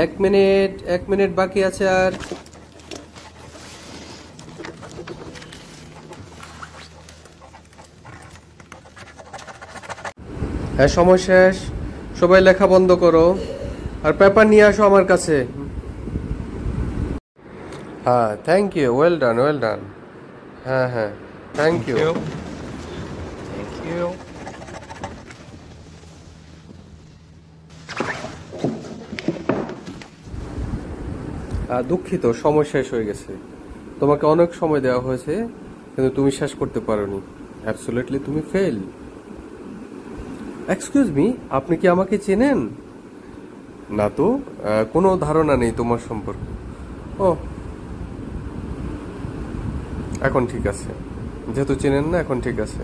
এক মিনিট বাকি আছে আর। হ্যাঁ, সময় শেষ। সবাই লেখা বন্ধ করো আর পেপার নিয়ে আসো আমার কাছে। হ্যাঁ, thank you, well done well done. হ্যাঁ হ্যাঁ, thank Thank you. you. Thank you. দুঃখিত, সময় শেষ হয়ে গেছে। তোমাকে অনেক সময় দেওয়া হয়েছে কিন্তু তুমি শেষ করতে পারোনি। অ্যাবসলিউটলি তুমি ফেল। এক্সকিউজ মি, আপনি কি আমাকে চেনেন? না তো, কোনো ধারণা নেই তোমার সম্পর্কে। ও, এখন ঠিক আছে, যেহেতু চেনেন না এখন ঠিক আছে।